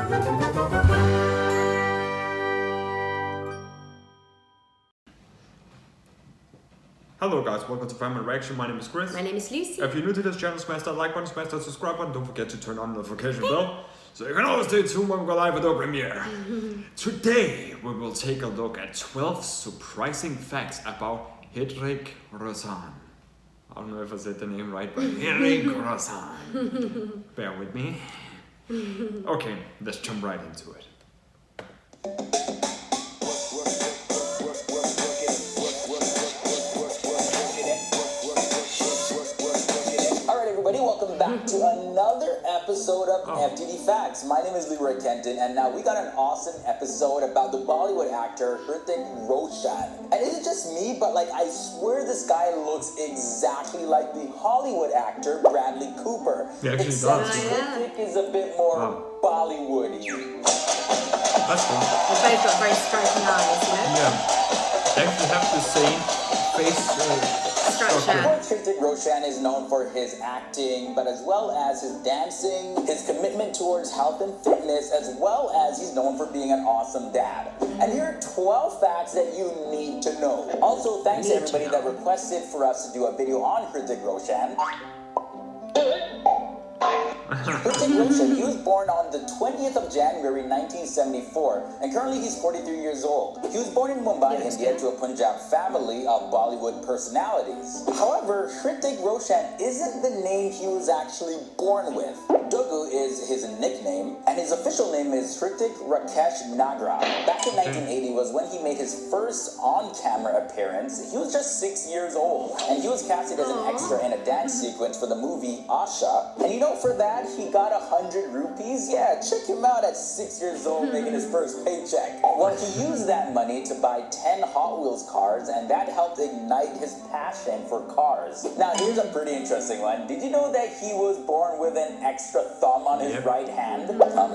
Hello guys, welcome to Family Reaction. My name is Chris. My name is Lucy. If you're new to this channel, smash that like button, smash that subscribe button. Don't forget to turn on the notification bell so you can always stay tuned when we go live at the premiere. Today we will take a look at 12 surprising facts about Hrithik Roshan. I don't know if I said the name right, but Hrithik Roshan. Bear with me. Okay, let's jump right into it. Welcome back to another episode of FTD Facts. My name is Leroy Kenton, and now we got an awesome episode about the Bollywood actor Hrithik Roshan. And is it just me, but I swear this guy looks exactly like the Hollywood actor Bradley Cooper. He actually Except does. Hrithik is a bit more Bollywoody. That's cool. They've both got very striking eyes, you know? Yeah. They actually have the same face structure. Hrithik Roshan is known for his acting, but as well as his dancing, his commitment towards health and fitness, as well as he's known for being an awesome dad. And here are 12 facts that you need to know. Also, thanks to everybody that requested for us to do a video on Hrithik Roshan. Hrithik Roshan, he was born on the 20th of January 1974, and currently he's 43 years old. He was born in Mumbai, India, to a Punjab family of Bollywood personalities. However, Hrithik Roshan isn't the name he was actually born with. Dugu is his nickname, and his official name is Hrithik Rakesh Nagra. Back in 1980 was when he made his first on-camera appearance. He was just 6 years old, and he was casted as an extra in a dance sequence for the movie Asha. And you know, for that, he got 100 rupees. Yeah, check him out at 6 years old making his first paycheck. Well, he used that money to buy 10 Hot Wheels cars, and that helped ignite his passion for cars. Now, here's a pretty interesting one. Did you know that he was born with an extra thumb on his right hand?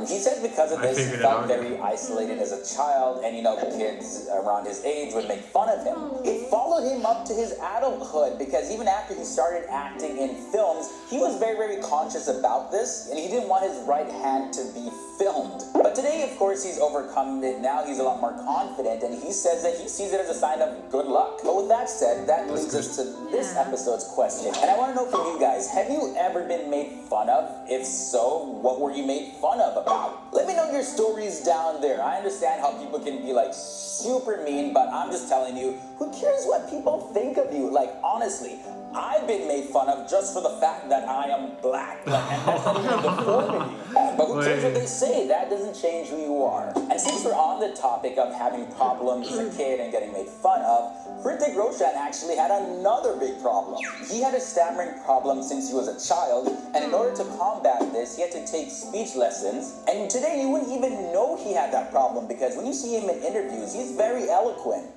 He says because of this, he felt very isolated as a child, and kids around his age would make fun of him. It followed him up to his adulthood, because even after he started acting in films, he was very, very conscious about this, and he didn't want his right hand to be filmed. But today, of course, he's overcome it. Now he's a lot more confident, and he says that he sees it as a sign of good luck. But with that said, that leads us to this episode's question. And I want to know from you guys, have you ever been made fun of? If so, what were you made fun of about? Let me know your stories down there. I understand how people can be super mean, but I'm just telling you, who cares what people think of you? Honestly, I've been made fun of just for the fact that I am black. And that's not even a deformity. But who cares what they say? That doesn't change who you are. And since we're on the topic of having problems as a kid and getting made fun of, Hrithik Roshan actually had another big problem. He had a stammering problem since he was a child, and in order to combat this, he had to take speech lessons. And today you wouldn't even know he had that problem, because when you see him in interviews, he's very eloquent.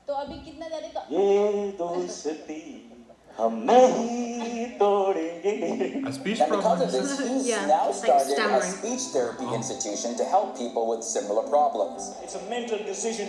A speech And problem. because of this, he's now started a speech therapy institution to help people with similar problems. It's a mental decision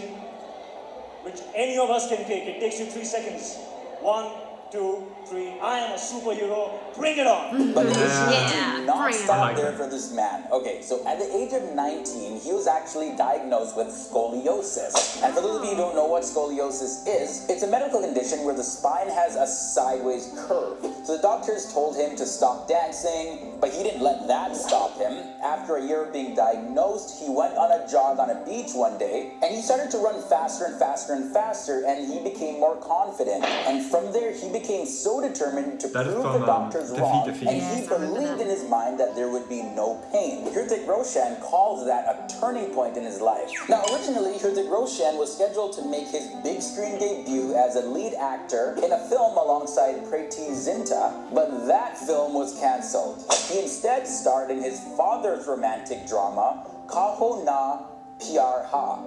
which any of us can take. It takes you 3 seconds. 1, 2, 3. I am a superhero. Bring it on. But the issue did not stop there for this man. Okay, so at the age of 19, he was actually diagnosed with scoliosis. And for those of you who don't know what scoliosis is, it's a medical condition where the spine has a sideways curve. So the doctors told him to stop dancing, but he didn't let that stop him. After a year of being diagnosed, he went on a jog on a beach one day, and he started to run faster and faster and faster, and he became more confident. And from there, he became so determined to prove the doctors wrong, and he believed in his mind that there would be no pain. Hrithik Roshan calls that a turning point in his life. Now, originally, Hrithik Roshan was scheduled to make his big screen debut as a lead actor in a film alongside Preeti Zinta, but that film was cancelled. He instead starred in his father's romantic drama, Kaho Na Pyar Ha,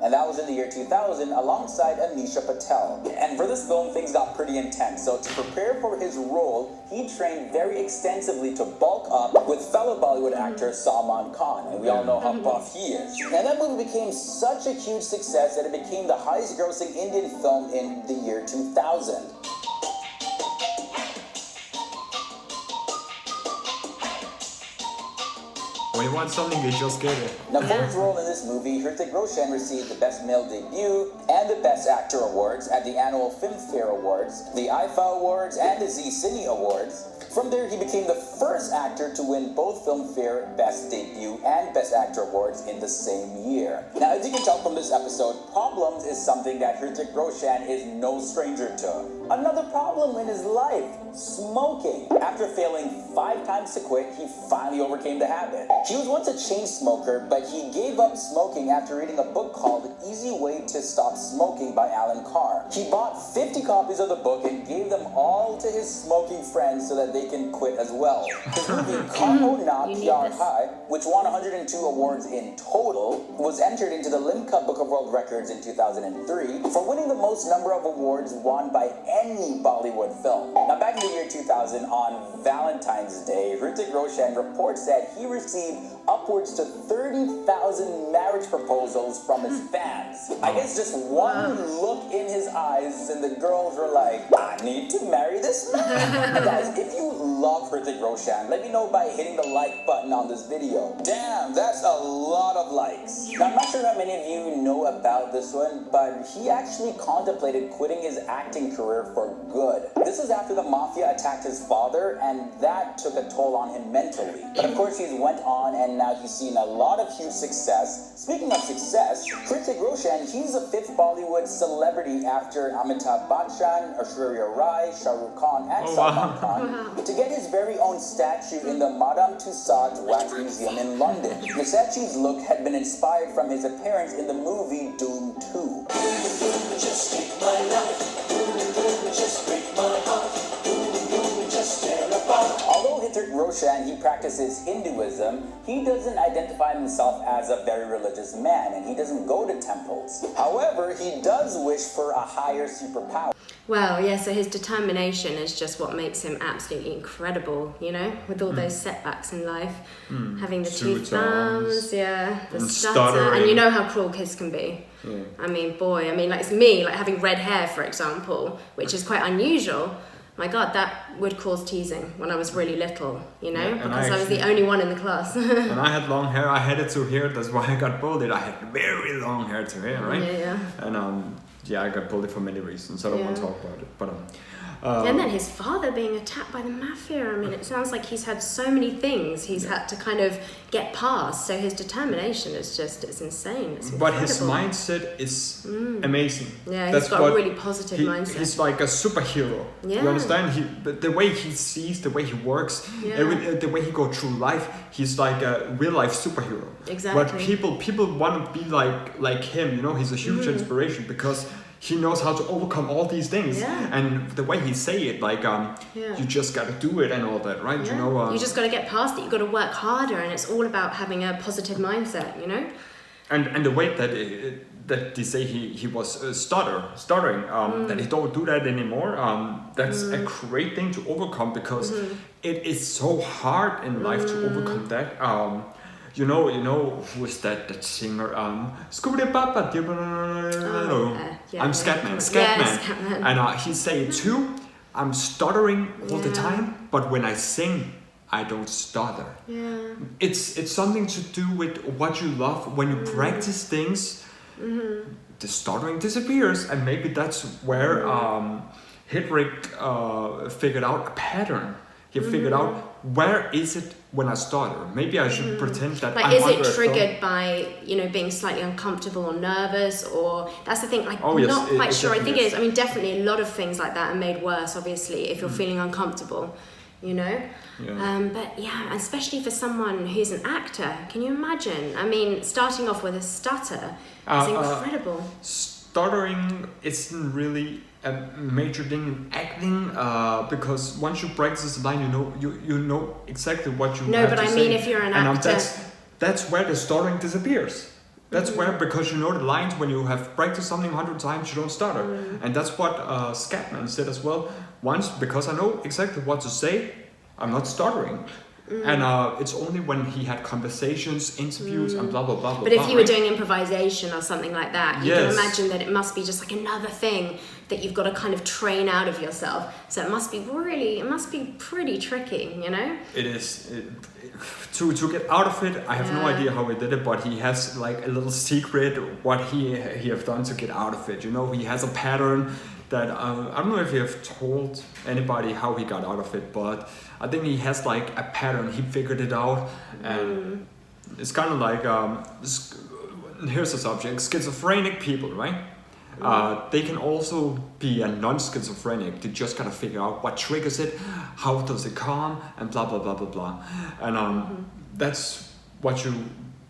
and that was in the year 2000 alongside Anisha Patel. And for this film, things got pretty intense. So to prepare for his role, he trained very extensively to bulk up with fellow Bollywood actor Salman Khan, and we all know how buff he is. And that movie became such a huge success that it became the highest grossing Indian film in the year 2000. When you want something, you just get it. Now, for his role in this movie, Hrithik Roshan received the Best Male Debut and the Best Actor Awards at the annual Filmfare Awards, the IFA Awards, and the Zee Cine Awards. From there, he became the first actor to win both Filmfare Best Debut and Best Actor Awards in the same year. Now, as you can tell from this episode, problems is something that Hrithik Roshan is no stranger to. Another problem in his life, smoking. After failing 5 times to quit, he finally overcame the habit. He was once a chain smoker, but he gave up smoking after reading a book called Easy Way to Stop Smoking by Alan Carr. He bought 50 copies of the book and gave them all to his smoking friends so that they can quit as well. His movie Kaho Na Pyar Hai, which won 102 awards in total, was entered into the Limca Book of World Records in 2003 for winning the most number of awards won by any Bollywood film. Now, back in the year 2000, on Valentine's Day, Hrithik Roshan reports that he received upwards to 30,000 marriage proposals from his fans. I guess just one look in his eyes and the girls were like, I need to marry this man. Guys, if you love Hrithik Roshan, let me know by hitting the like button on this video. Damn, that's a lot of likes. Now, I'm not sure how many of you know about this one, but he actually contemplated quitting his acting career for good. This is after the mafia attacked his father, and that took a toll on him mentally. But of course, he's went on, and now he's seen a lot of huge success. Speaking of success, Hrithik Roshan, he's the 5th Bollywood celebrity after Amitabh Bachchan, Aishwarya Rai, Shah Rukh Khan, and Salman Khan to get his very own statue in the Madame Tussauds Wax Museum in London. The statue's look had been inspired from his appearance in the movie Doom 2. Just take my life, just break my heart, just tear apart. Although Hrithik Roshan, he practices Hinduism, he doesn't identify himself as a very religious man, and he doesn't go to temples. However, he does wish for a higher superpower. Well, yeah, so his determination is just what makes him absolutely incredible, you know, with all those setbacks in life. Having the 2 thumbs, yeah, the stutter, and you know how cruel kids can be. Yeah. I mean, boy, like it's me, like having red hair, for example, which is quite unusual. My God, that would cause teasing when I was really little, you know, because I was the only one in the class. When I had long hair, I had it to here, that's why I got bullied. I had very long hair to here, right? Yeah. And yeah, I got bullied for many reasons. I don't want to talk about it, but and then his father being attacked by the mafia. I mean, it sounds like he's had so many things he's had to kind of get past. So his determination is it's insane. It's incredible. But his mindset is amazing. Yeah, he's got a really positive mindset. He's like a superhero. Yeah. You understand? The way he sees, the way he works, the way he goes through life, he's like a real life superhero. Exactly. But people want to be like him. You know, he's a huge inspiration because he knows how to overcome all these things, and the way he say it, like you just got to do it and all that, right? Yeah. You know, you just got to get past it. You got to work harder, and it's all about having a positive mindset, you know. And the way that they say he was stuttering, that he don't do that anymore. That's a great thing to overcome because it is so hard in life to overcome that. You know who is that singer? Scooby Papa. I'm Scatman. Scatman. And he say it too. I'm stuttering all the time, but when I sing, I don't stutter. Yeah. It's something to do with what you love. When you practice things, the stuttering disappears, and maybe that's where Hrithik figured out a pattern. He figured out where is it when I stutter. Maybe I should pretend that. Like, is it triggered by being slightly uncomfortable or nervous, or that's the thing? I'm not quite sure. I think it is. I mean, definitely a lot of things like that are made worse, obviously, if you're feeling uncomfortable. You know. Yeah. But yeah, especially for someone who's an actor, can you imagine? I mean, starting off with a stutter is incredible. Stuttering isn't really a major thing in acting because once you practice the line, you know exactly what you have to say. No, but I mean, if you're an actor, that's where the stuttering disappears. That's where, because you know the lines, when you have practiced something 100 times, you don't stutter. And that's what Scatman said as well. Once, because I know exactly what to say, I'm not stuttering. And it's only when he had conversations, interviews, and blah, blah, blah, blah. But if you were doing improvisation or something like that, you can Yes. imagine that it must be just like another thing that you've got to kind of train out of yourself. So it must be pretty tricky, you know? It is. To get out of it, I have no idea how he did it, but he has like a little secret what he have done to get out of it. You know, he has a pattern that I don't know if you have told anybody how he got out of it, but I think he has like a pattern. He figured it out, and it's kind of like here's the subject: schizophrenic people, right? They can also be a non-schizophrenic. They just gotta figure out what triggers it, how does it come, and blah blah blah blah blah. And that's what you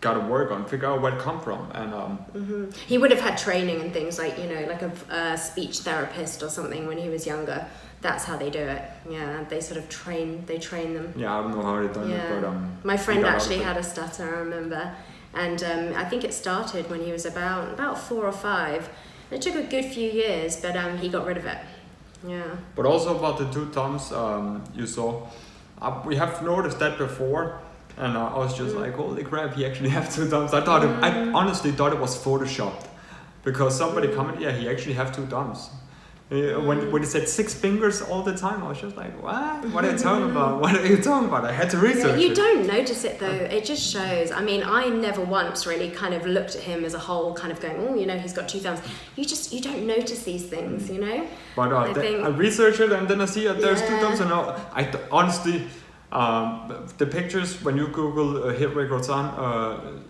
gotta work on. Figure out where it come from. And he would have had training and things like, you know, like a speech therapist or something when he was younger. That's how they do it. Yeah, they sort of train them. Yeah, I don't know how they done it, but my friend actually had a stutter, I remember, and I think it started when he was about 4 or 5. It took a good few years, but he got rid of it. Yeah. But also about the 2 thumbs, you saw, we have noticed that before, and I was just like, holy crap, he actually have 2 thumbs. I honestly thought it was photoshopped, because somebody commented, yeah, he actually have 2 thumbs. When it said 6 fingers all the time, I was just like, what? What are you talking about? What are you talking about? I had to research You it. don't notice it though, it just shows. I mean, I never once really kind of looked at him as a whole, kind of going, oh, you know, he's got 2 thumbs. You don't notice these things, you know? But I researched it, and then I see there's 2 thumbs, and honestly, the pictures, when you Google Hrithik Roshan,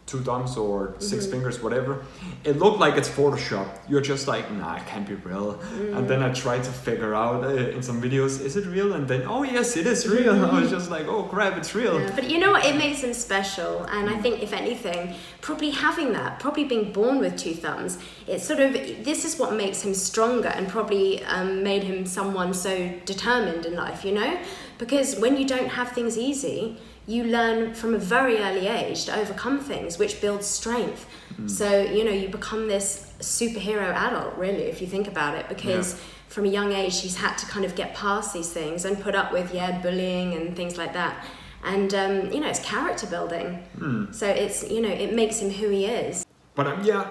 2 thumbs or 6 fingers, whatever, it looked like it's photoshopped. You're just like, nah, it can't be real. And then I tried to figure out in some videos, is it real? And then, oh yes, it is real. I was just like, oh crap, it's real. Yeah, but you know what, it makes him special, and I think if anything, probably being born with 2 thumbs, it's sort of, this is what makes him stronger and probably made him someone so determined in life, you know? Because when you don't have things easy, you learn from a very early age to overcome things, which builds strength. So, you know, you become this superhero adult, really, if you think about it, because from a young age, he's had to kind of get past these things and put up with, bullying and things like that. And, you know, it's character building. So it's, you know, it makes him who he is. But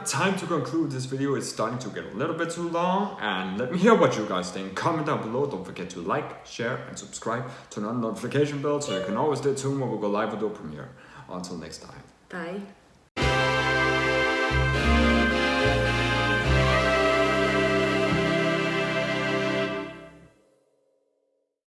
time to conclude this video. It's starting to get a little bit too long, and let me hear what you guys think. Comment down below. Don't forget to like, share, and subscribe. Turn on the notification bell so you can always stay tuned when we go live with the premiere. Until next time. Bye.